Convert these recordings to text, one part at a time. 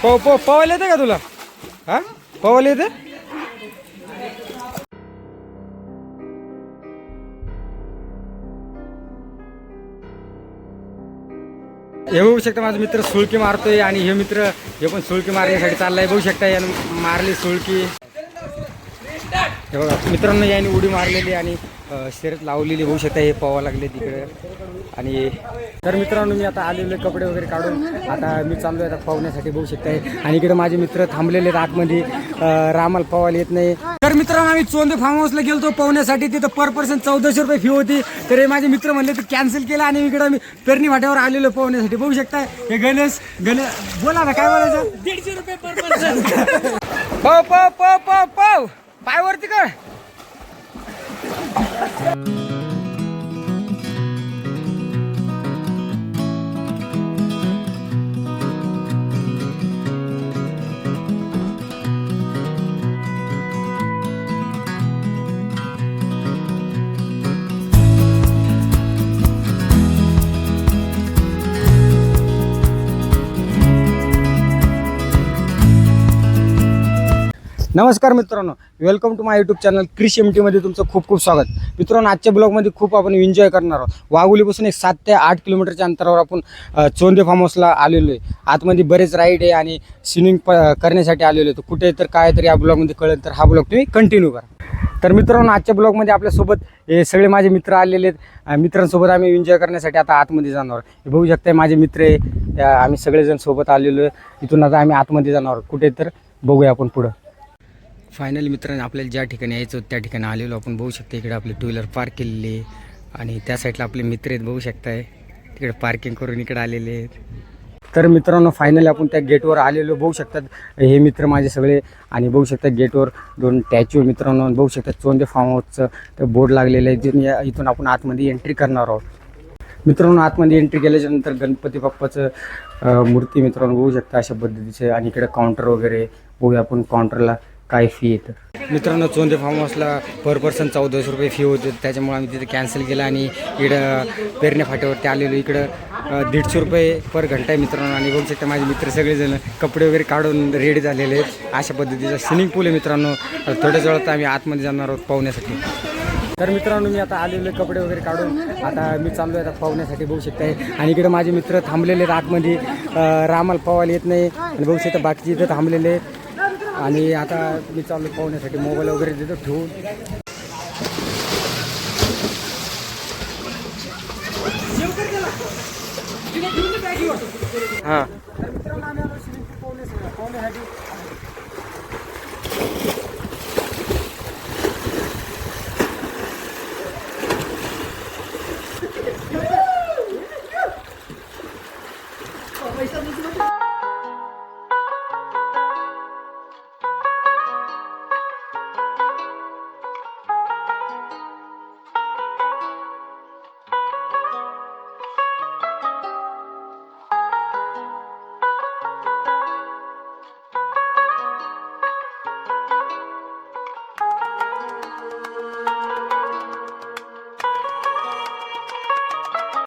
पवायला येते का तुला? हा पवायला येते? हे बघू शकता माझा मित्र सुळकी मारतोय आणि हे मित्र हे पण सुळकी मारण्यासाठी चाललाय. बघू शकता यानं मारली सुळकी. हे बघा मित्रांनो याने उडी मारलेली आणि शर्यत लावलेली. बघू शकता हे पवा लागले तिकडे. आणि तर मित्रांनो मी आता आलेले कपडे वगैरे काढून आता मी चाललो आहे आता पवण्यासाठी. बघू शकताय आणि इकडे माझे मित्र थांबलेले आहेत आतमध्ये. रामाला पवायला येत नाही. तर मित्रांनो आम्ही चोंदे फार्म हाऊसला गेलतो पवण्यासाठी. तिथं पर पर्सन 1400 रुपये फी होती. तर हे माझे मित्र म्हणले तर कॅन्सल केलं आणि इकडे मी पेरणी वाट्यावर आलेलो पवण्यासाठी. बघू शकताय हे गणेश बोला ना काय बोलायचं. 150 रुपये पर पर्सन. पाव पायवरती कर. नमस्कार मित्रांनो, welcome to my YouTube channel Krish M टीमध्ये तुमचं खूप खूप स्वागत. मित्रांनो आजच्या ब्लॉगमध्ये खूप आपण एन्जॉय करणार आहोत. वाघोलीपासून एक 7 ते 8 किलोमीटरच्या अंतरावर आपण चोंदे फार्म हाऊसला आलेलो आहे. आतमध्ये बरेच राईड आहे आणि स्विमिंग करण्यासाठी आलेलो आहे. तर कुठे तर काय तर या ब्लॉगमध्ये कळेल, तर हा ब्लॉग तुम्ही कंटिन्यू करा. तर मित्रांनो आजच्या ब्लॉगमध्ये आपल्यासोबत हे सगळे माझे मित्र आलेले आहेत. मित्रांसोबत आम्ही एन्जॉय करण्यासाठी आता आतमध्ये जाणार. हे बघू शकता माझे मित्र आहे. आम्ही सगळेजण सोबत आलेलो आहे. इथून आता आम्ही आतमध्ये जाणार कुठे तर बघूया आपण पुढं. फायनली मित्रांनो आपल्याला ज्या ठिकाणी यायचं होतं त्या ठिकाणी आलेलो आपण. बघू शकता इकडे आपले टू व्हीलर पार्क केलेले आणि त्या साईडला आपले मित्र आहेत. बघू शकताय तिकडे पार्किंग करून इकडे आलेले आहेत. तर मित्रांनो फायनली आपण त्या गेटवर आलेलो. बघू शकतात हे मित्र माझे सगळे. आणि बघू शकता गेटवर 2 स्टॅच्यू मित्रांनो. बघू शकता चोंदे फार्म हाऊसचं बोर्ड लागलेलं आहे. इथून आपण आतमध्ये एंट्री करणार आहोत. मित्रांनो आतमध्ये एंट्री केल्याच्या नंतर गणपती बाप्पाचं मूर्ती मित्रांनो बघू शकता अशा पद्धतीचे. आणि इकडे काउंटर वगैरे बघूया आपण काउंटरला काय फी येतं. मित्रांनो चोंदे फार्म हाऊसला पर पर्सन 1400 रुपये फी होते. त्याच्यामुळे आम्ही तिथे कॅन्सल केलं आणि इकडं पेरण्या फाट्यावरती आलेलो. इकडं 150 रुपये पर घंटा आहे मित्रांनो. आणि बघू शकता माझे मित्र सगळेजण कपडे वगैरे काढून रेडी झालेले आहेत. अशा पद्धतीचा स्विमिंग पूल आहे मित्रांनो. थोड्याच वेळात आम्ही आतमध्ये जाणार आहोत पाहण्यासाठी. तर मित्रांनो मी आता आलेले कपडे वगैरे काढून आता मी चाललो आहे आता पाहण्यासाठी. बघू शकताय आणि इकडे माझे मित्र थांबलेले आहेत आतमध्ये. रामाला पवायला येत नाही आणि बघू शकता बाकीचे इथं थांबलेले आहेत. आणि आता मी चालू पाहण्यासाठी मोबाईल वगैरे देतो ठेवून. हां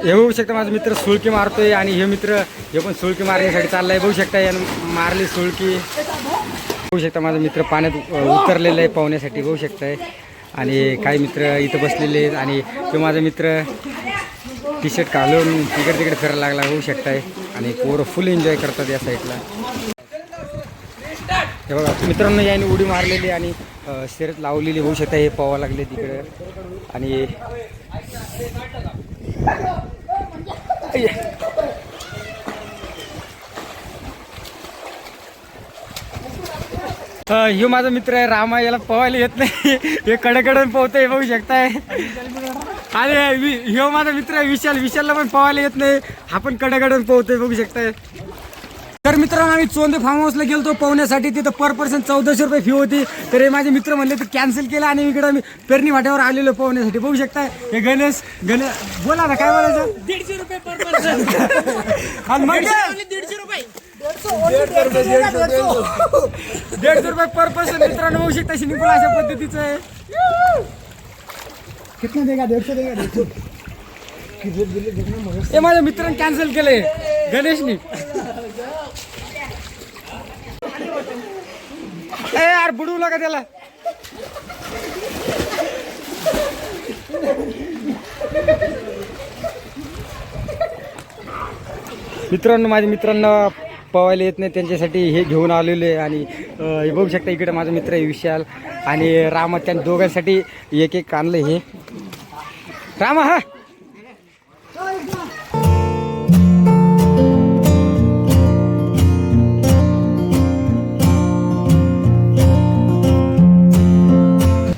हे बघू शकता माझा मित्र सुळकी मारतोय आणि हे मित्र हे पण सुळकी मारण्यासाठी चाललाय. बघू शकता यानं मारली सुळकी. बघू शकता माझा मित्र पाण्यात उतरलेलं आहे पाहण्यासाठी. बघू शकताय आणि काही मित्र इथं बसलेले आहेत. आणि तो माझा मित्र टी शर्ट घालून तिकडे तिकडे फिरायला लागला. बघू शकताय आणि पोरं फुल एन्जॉय करतात या साईडला. हे बघा मित्रांनो याने उडी मारलेली आणि शर्यत लावलेली. बघू शकता हे पवा लागले तिकडे. आणि हे माझा मित्र आहे रामा. याला पवायला येत नाही. हे कडेकडून पोहतोय बघू शकताय. आणि हे माझा मित्र आहे विशालला पण पवायला येत नाही. हा पण कडेकडून पोहतोय बघू शकताय. तर मित्रांनो आम्ही चोंदे फार्म हाऊसला गेलतो पाहण्यासाठी. तिथं पर पर्सन 1400 रुपये फी होती. तर हे माझे मित्र म्हणले तर कॅन्सल केलं आणि इकडे मी पेरणी वाट्यावर आलेलो पाहण्यासाठी. बघू शकता हे गणेश बोला ना काय बोलायचं. 150 रुपये पर पर्सन. 150 रुपये 150 रुपये पर पर्सन मित्रांनो. बघू शकता स्विमिंग पूल अशा पद्धतीचं आहे. कितना देगा 150 हे माझ्या मित्रांनी कॅन्सल केलंय गणेशनी. यार बुडवू नका त्याला. मित्रांनो, माझ्या मित्रांना पवायला येत नाही त्यांच्यासाठी हे घेऊन आलेलो आहे. आणि हे बघू शकता इकडे माझा मित्र आहे विशाल आणि रामा, त्या दोघांसाठी एक एक आणलं हे. रामा हा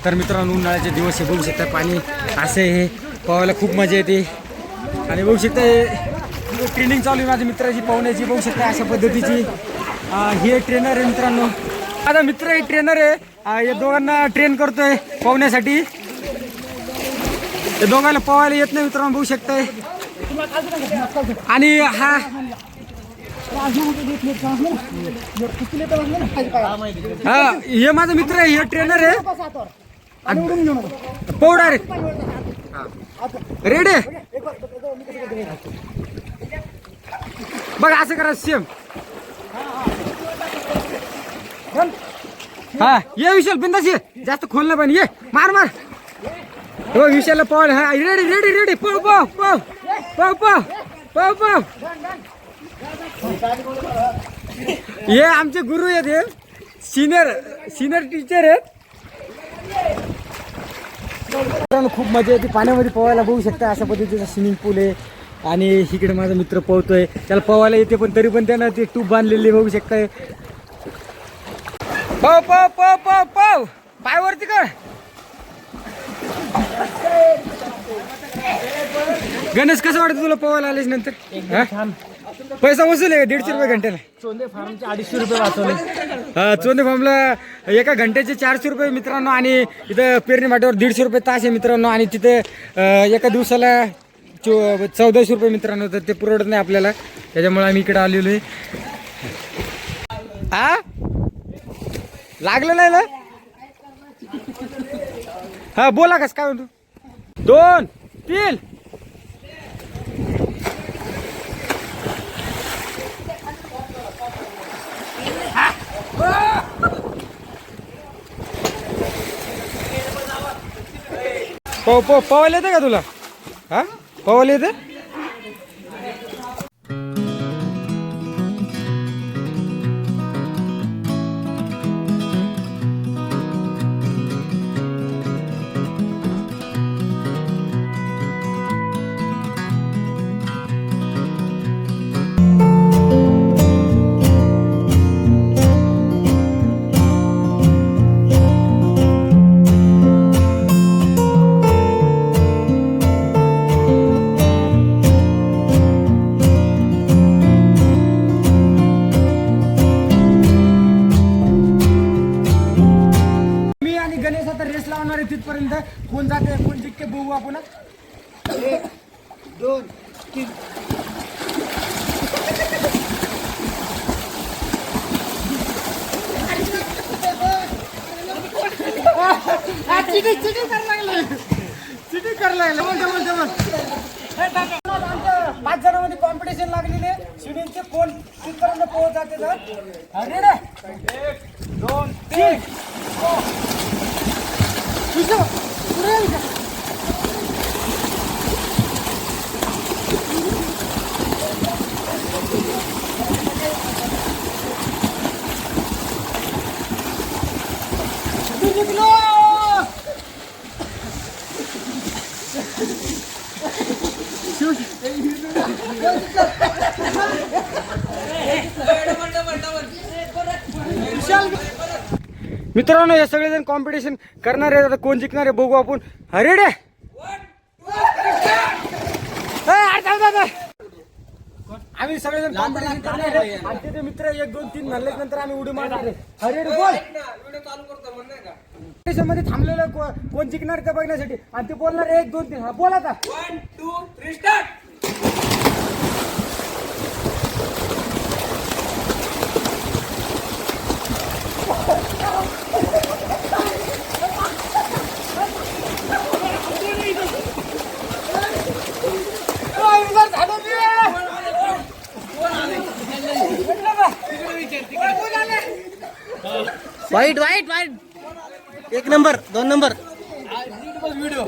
तर मित्रांनो, उन्हाळ्याचे दिवस हे बघू शकता, पाणी असं हे पवायला खूप मजा येते. आणि बघू शकता हे ट्रेनिंग चालू आहे माझ्या मित्राची पोहण्याची. बघू शकता अशा पद्धतीची हे ट्रेनर आहे मित्रांनो. माझा मित्र हे ट्रेनर आहे. या दोघांना ट्रेन करतोय पोहण्यासाठी. या दोघांना पोहायला येत नाही मित्रांनो, बघू शकताय. आणि हा हे माझा मित्र आहे, हे ट्रेनर आहे. पोह डायरेक्ट रेडी. बघ असं करा सेम. हा ये विशाल, बिंदास ये, जास्त खोल पण ये, मार मार. हो विशालला पळ. हा रेडी रेडी रेडी. पळ पळ पळ पळ पळ पळ पळ. हे आमचे गुरु आहेत, हे सिनियर टीचर आहेत. खूप मजा येते पाण्यामध्ये पोहायला. बघू शकता अशा पद्धतीचा स्विमिंग पूल आहे. आणि इकडे माझा मित्र पोहतोय, त्याला पोहायला येते पण तरी पण त्यानं ते ट्यूब बांधलेली बघू शकताय. पव पव पव पव पव पायवरती कर. गणेश, कसं वाटतं तुला पोहायला आल्याच नंतर? पैसा वसूल आहे 150 रुपये घंट्याला. चोंदे फार्मचे 250 रुपये वाचवले. चोंदे फार्मला एका घंट्याचे 400 रुपये मित्रांनो. आणि इथं पेरणी माट्यावर 150 रुपये तास आहे मित्रांनो. आणि तिथे एका दिवसाला 1400 रुपये मित्रांनो. तर ते पुरवडत नाही आपल्याला, त्याच्यामुळे आम्ही इकडे आलेलो आहे. हा लागलं नाही ना? हा बोला, कस काय म्हणतो? 2 3 पवायला येते का तुला? हा पवायला येते? गणेश आता रेस लावणार आहे तिथपर्यंत. कोण जाते कोण जिंकते बघू आपण. 1 2 3 चिटिंग करायला लागलं. 5 जणांमध्ये कॉम्पिटिशन लागलेली आहे स्विमिंगचे. कोण तिथपर्यंत पोहोच जाते तर. रेडी 1 2 3 मित्रांनो, हे सगळेजण कॉम्पिटिशन करणार आहे. आता कोण जिंकणार आहे बघू आपण. अरे रे आम्ही सगळेजण कॉम्पिटिशन करणार आहे. आणि तिथे मित्र 1 2 3 म्हणल्याच नंतर आम्ही उडी मारणार आहे. अरे रे बोल. मध्ये थांबलेलं कोण जिंकणार ते बघण्यासाठी. आणि ते बोलणार 1 2 3. हा बोल आता. 1 2 3 स्टार्ट. वाईट वाईट वाईट 1 नंबर 2 नंबर व्हिडिओ